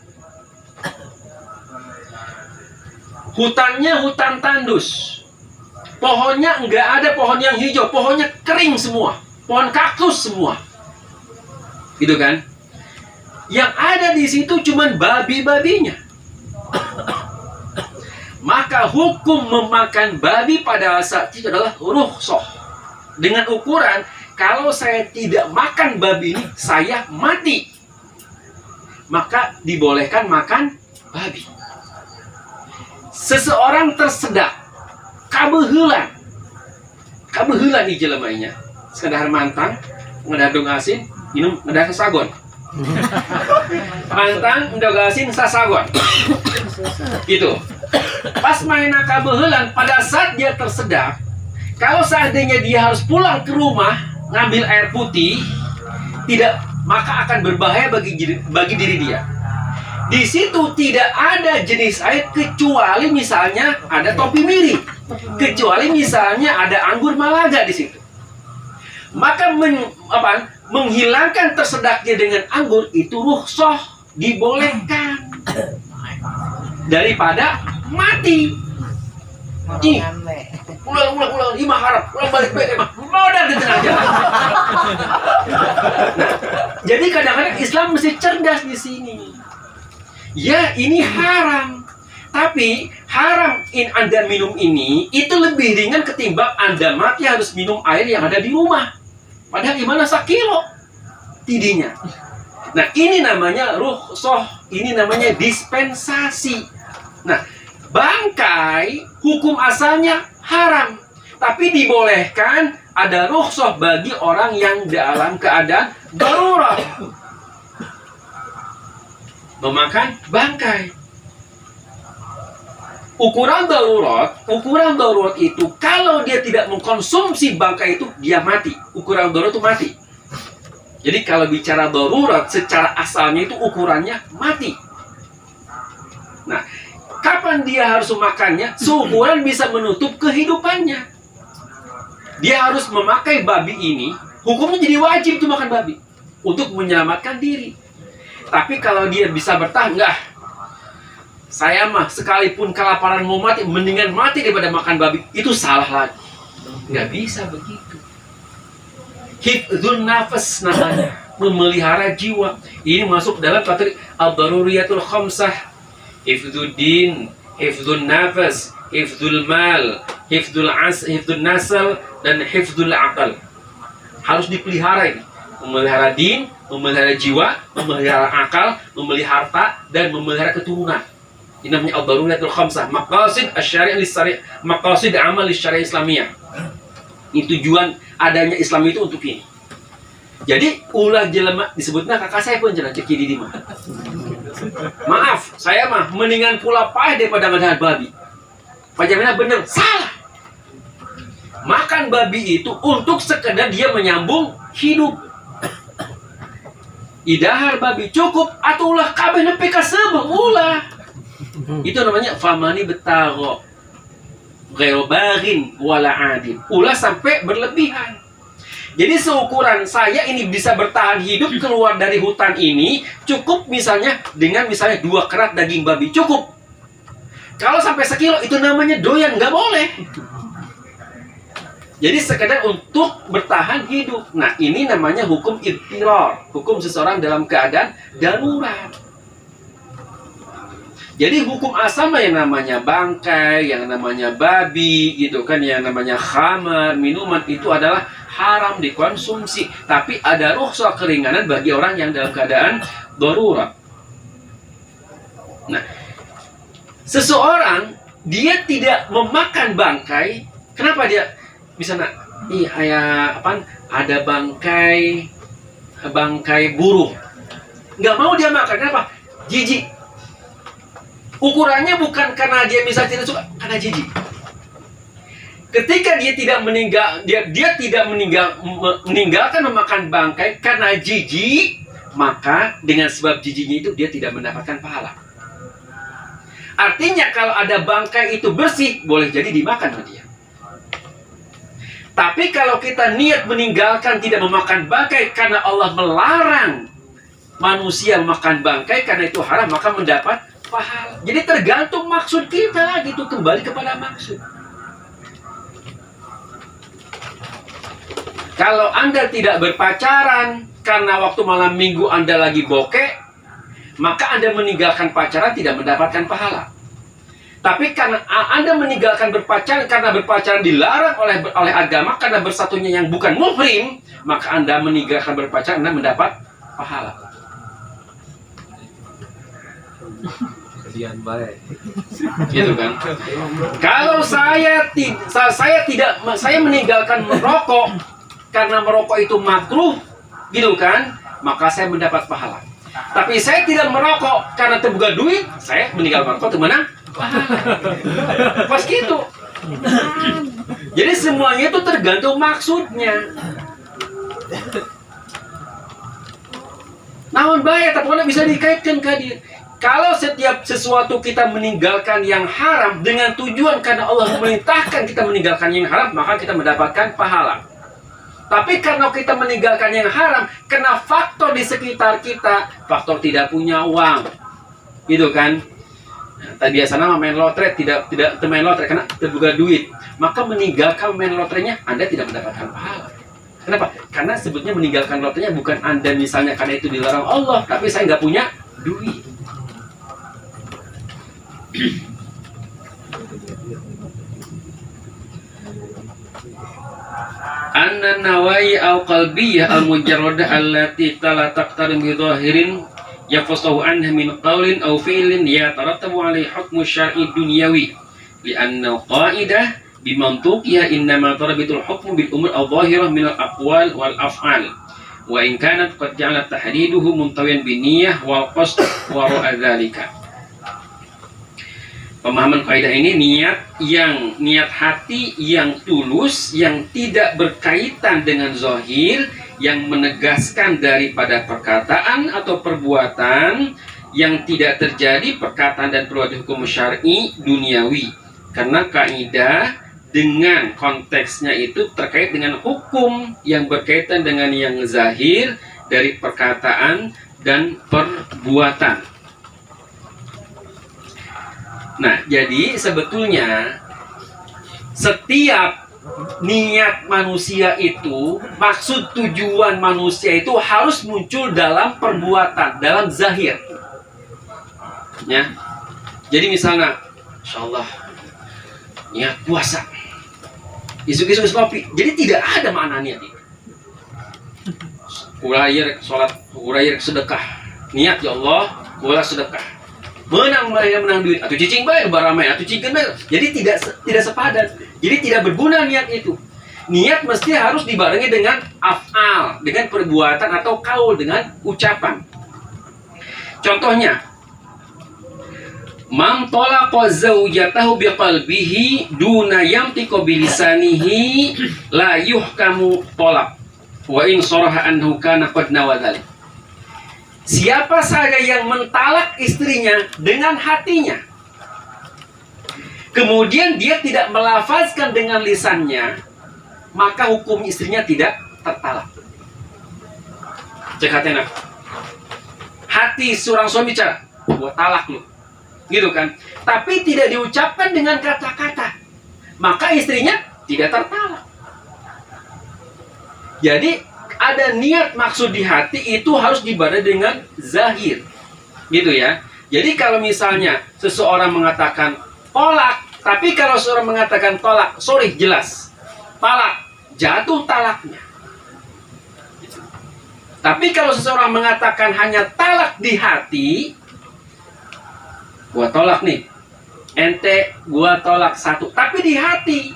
Hutannya hutan tandus. Pohonnya enggak ada pohon yang hijau, pohonnya kering semua. Pohon kaktus semua, gitu kan? Yang ada di situ cuman babi-babinya. Maka hukum memakan babi pada saat itu adalah rukhsah. Dengan ukuran, kalau saya tidak makan babi ini, saya mati. Maka dibolehkan makan babi. seseorang tersedak kabeuheulan di jelemainya sekedar mantang ngedadung asin minum ngedah sasagon mantang ngedadung asin sasagon gitu. Pas mainan kabeuheulan, pada saat dia tersedak, kalau seandainya dia harus pulang ke rumah ngambil air putih, tidak, maka akan berbahaya bagi diri dia. Di situ tidak ada jenis air kecuali misalnya ada topi miri, kecuali misalnya ada anggur malaga di situ. Maka menghilangkan tersedaknya dengan anggur itu rukhsah, dibolehkan daripada mati. Ih, ulang, imah harap, ulang balik emang modal di tengah jalan. Jadi kadang-kadang Islam mesti cerdas di sini. Ya, ini haram. Tapi haram Anda minum ini itu lebih ringan ketimbang Anda mati harus minum air yang ada di rumah. Padahal gimana sakilo tidinya. Nah, ini namanya rukhsah, ini namanya dispensasi. Nah, bangkai hukum asalnya haram, tapi dibolehkan, ada rukhsah bagi orang yang dalam keadaan darurat memakan bangkai. Ukuran darurat itu kalau dia tidak mengkonsumsi bangkai itu dia mati. Ukuran darurat itu mati. Jadi kalau bicara darurat secara asalnya itu ukurannya mati. Nah, kapan dia harus memakannya? Seukuran bisa menutup kehidupannya. Dia harus memakai babi ini, hukumnya jadi wajib tuh makan babi untuk menyelamatkan diri. Tapi kalau dia bisa bertahan, enggak. Saya mah sekalipun kelaparan mau mati, mendingan mati daripada makan babi. Itu salah lagi. Nggak bisa begitu. Hifdzun nafas namanya, memelihara jiwa. Ini masuk dalam kategori ad-daruriyatul khamsah. Hifdzud din, hifdzun nafas, hifdzul mal, hifdzul nasal, dan hifdzul aqal. Harus dipelihara ini. Memelihara din, memelihara jiwa, memelihara akal, memelihara harta, dan memelihara keturunan. Ini namanya ad-daruriyatul khamsah, maqasid asy-syari' maqasid amal syariah Islamiyah. Ini tujuan adanya Islam itu untuk ini. Jadi ulah jelema disebutnya kakak saya pun jalan ceki di mah. Maaf, saya mah mendingan pula paeh daripada ngadahan babi. Pajamina bener, salah. Makan babi itu untuk sekedar dia menyambung hidup. Idahar babi cukup atau ulah kabeh nepi ka seubeuh ulah. Itu namanya famani betaro ghairu baghin wala adin. Ulah sampai berlebihan. Jadi seukuran saya ini bisa bertahan hidup keluar dari hutan ini cukup misalnya dengan misalnya 2 kerat daging babi cukup. Kalau sampai sekilo itu namanya doyan, nggak boleh. Jadi sekedar untuk bertahan hidup. Nah, ini namanya hukum idtirar, hukum seseorang dalam keadaan darurat. Jadi hukum asal yang namanya bangkai, yang namanya babi, gitu kan, yang namanya khamar, minuman itu adalah haram dikonsumsi. Tapi ada rukhsah keringanan bagi orang yang dalam keadaan darurat. Nah, seseorang dia tidak memakan bangkai, kenapa dia misalnya ada bangkai burung, nggak mau dia makan, kenapa? Jijik. Ukurannya bukan karena dia misalnya tidak suka, karena jijik. Ketika dia tidak meninggalkan memakan bangkai karena jijik, maka dengan sebab jijiknya itu dia tidak mendapatkan pahala. Artinya kalau ada bangkai itu bersih, boleh jadi dimakan sama dia. Tapi kalau kita niat meninggalkan tidak memakan bangkai karena Allah melarang manusia memakan bangkai karena itu haram, maka mendapat pahala. Jadi tergantung maksud kita lagi, itu kembali kepada maksud. Kalau Anda tidak berpacaran karena waktu malam minggu Anda lagi bokeh, maka Anda meninggalkan pacaran tidak mendapatkan pahala. Tapi karena Anda meninggalkan berpacaran karena berpacaran dilarang oleh agama, karena bersatunya yang bukan muhrim, maka Anda meninggalkan berpacaran, Anda mendapat pahala. Gitu kan. Kalau saya meninggalkan merokok karena merokok itu makruh, gitu kan, maka saya mendapat pahala. Tapi saya tidak merokok karena terbuka duit, saya meninggalkan merokok itu mana? Pas gitu. Jadi semuanya itu tergantung maksudnya. Namun bahaya, tapi bisa dikaitkan ke dia. Kalau setiap sesuatu kita meninggalkan yang haram dengan tujuan karena Allah memerintahkan kita meninggalkan yang haram, maka kita mendapatkan pahala. Tapi karena kita meninggalkan yang haram, kena faktor di sekitar kita, faktor tidak punya uang, gitu kan? Tadi biasanya main lotre, tidak main lotre karena terbuka duit, maka meninggalkan main lotrenya Anda tidak mendapatkan pahala. Kenapa? Karena sebetulnya meninggalkan lotrenya bukan Anda misalnya karena itu dilarang Allah, tapi saya nggak punya duit. Anna nawai au qalbiyah al mujarradah allati la taqtarin bi dhahirin yafasahu anha min qawlin aw fi'lin yatarattabu alaihi hukmu syar'i dunyawi li anna qa'idah bi mantuqiha innama tarabitul hukmu bil umur al dhahirah min al aqwal wal af'al wa in kanat qad ja'alat tahdiduhu muntawiyan bi niyyah wal qasd wa ra'a dzalika. Pemahaman kaidah ini niat hati yang tulus, yang tidak berkaitan dengan zahir, yang menegaskan daripada perkataan atau perbuatan yang tidak terjadi perkataan dan perbuatan hukum syar'i duniawi. Karena kaidah dengan konteksnya itu terkait dengan hukum yang berkaitan dengan yang zahir dari perkataan dan perbuatan. Nah, jadi sebetulnya setiap niat manusia itu, maksud tujuan manusia itu harus muncul dalam perbuatan, dalam zahir. Ya. Jadi misalnya, insyaallah niat puasa, isu-isu kopi. Jadi tidak ada makna niat itu. Kurayir sholat, kurayir sedekah. Niat ya Allah, kula sedekah. Menang duit atau cicing bayar baramai atau cicing bayar. Jadi tidak sepadan. Jadi tidak berguna niat itu. Niat mesti harus dibarengi dengan af'al, dengan perbuatan atau qaul, dengan ucapan. Contohnya, man talaqa zawjatahu biqalbihi duna yamtiqu bilisanihi la yuhkamu talaq wa in saraha anhu kana qad nawadzalik. Siapa saja yang mentalak istrinya dengan hatinya, kemudian dia tidak melafazkan dengan lisannya, maka hukum istrinya tidak tertalak. Cek hati enak. Hati seorang suami bicara, gua talak lu, gitu kan? Tapi tidak diucapkan dengan kata-kata, maka istrinya tidak tertalak. Jadi ada niat maksud di hati itu harus dibarengi dengan zahir, gitu ya. Jadi kalau misalnya seseorang mengatakan tolak, tapi kalau seseorang mengatakan tolak, sorry jelas, talak, jatuh talaknya. Tapi kalau seseorang mengatakan hanya talak di hati, gua tolak nih, ente gua tolak satu, tapi di hati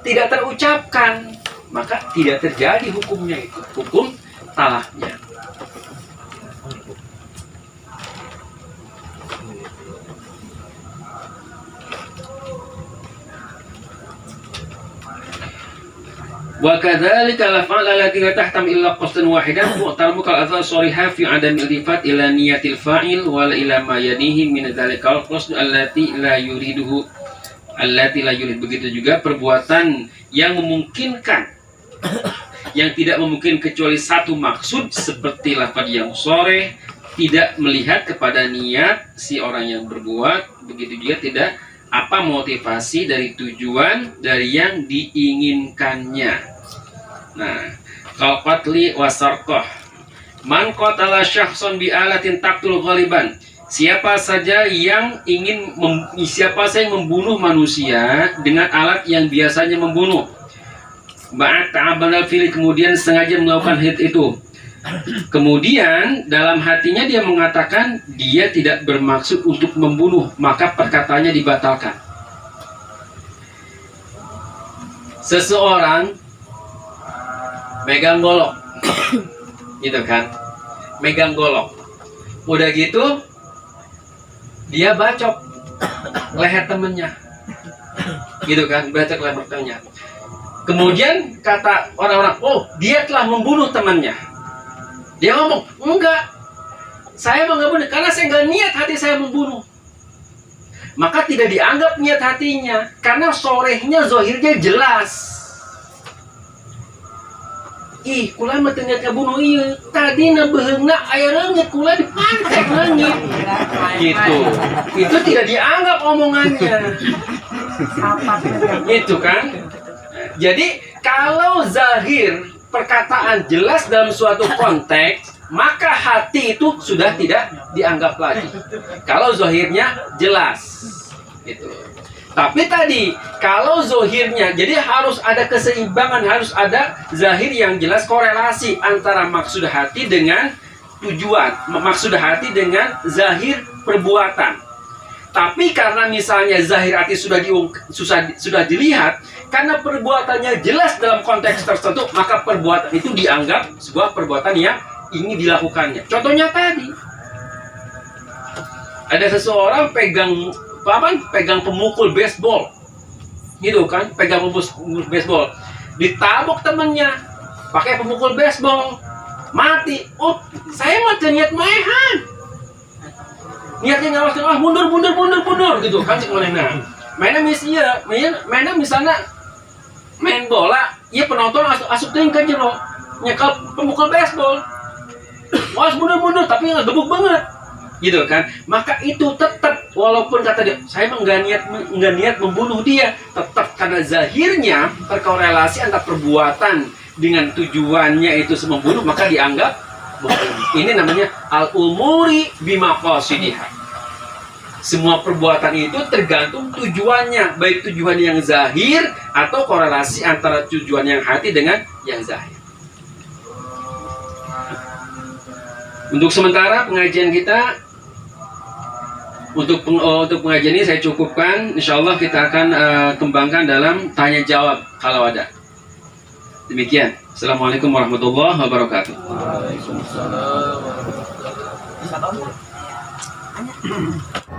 tidak terucapkan, maka tidak terjadi hukumnya itu, hukum talaknya. Wa kadzalika al-af'al allati la tahtam illa qasdan wahidan mu'tamu kal af'al shariha fi 'adam al-iltifat ila niyatil fa'il wa ila ma yanihi min dzalikal qasd allati la yuriduhu allati la yurid. Begitu juga perbuatan yang memungkinkan, yang tidak memungkinkan kecuali satu maksud, seperti lafaz yang sore, tidak melihat kepada niat si orang yang berbuat. Begitu juga tidak apa motivasi dari tujuan dari yang diinginkannya. Nah, kal qatli wasarqah, man qatala syakhsan bi alatin taqtul ghaliban. Siapa saja yang membunuh manusia dengan alat yang biasanya membunuh, ba'at ta'abanal fil, kemudian sengaja melakukan hit itu, Kemudian dalam hatinya dia mengatakan dia tidak bermaksud untuk membunuh, maka perkataannya dibatalkan. Seseorang megang golok, gitu kan? Megang golok. Udah gitu, dia bacok leher temennya, gitu kan? Bacok leher temennya. Kemudian kata orang-orang, oh dia telah membunuh temannya. Dia ngomong, enggak, saya nggak bunuh karena saya nggak niat hati saya membunuh. Maka tidak dianggap niat hatinya karena sorehnya, zohirnya jelas. Ih, kula mah niat ngebunuh iya. Tadi nabeheungna aya reungit kula dipantek leungit. Gitu. Itu tidak dianggap omongannya. Gitu kan? Jadi kalau zahir perkataan jelas dalam suatu konteks, maka hati itu sudah tidak dianggap lagi. Kalau zahirnya jelas, gitu. Tapi tadi kalau zahirnya, jadi harus ada keseimbangan, harus ada zahir yang jelas, korelasi antara maksud hati dengan tujuan, maksud hati dengan zahir perbuatan. Tapi karena misalnya zahir hati sudah dilihat, karena perbuatannya jelas dalam konteks tertentu, maka perbuatan itu dianggap sebuah perbuatan yang ingin dilakukannya. Contohnya tadi, ada seseorang pegang pemukul baseball, gitu kan? Pegang pemukul baseball, ditabok temennya pakai pemukul baseball, mati. Oh, saya mah niat maehan. Niatnya ngawas mundur gitu kan, cik manehna. Mainnya misalnya main bola, iya penonton asup teuing ka jero nyekal pemukul baseball. Waes mundur tapi ngegebuk banget. Gitu kan? Maka itu tetap walaupun kata dia, saya mah enggak niat membunuh dia, tetap karena zahirnya terkorelasi antara perbuatan dengan tujuannya itu membunuh, maka dianggap ini namanya al-umuri bimaqasidiha. Semua perbuatan itu tergantung tujuannya, baik tujuan yang zahir atau korelasi antara tujuan yang hati dengan yang zahir. Untuk sementara pengajian kita, untuk pengajian ini saya cukupkan. Insya Allah kita akan kembangkan dalam tanya jawab kalau ada. Demikian. Assalamualaikum warahmatullahi wabarakatuh. Waalaikumsalam warahmatullahi wabarakatuh.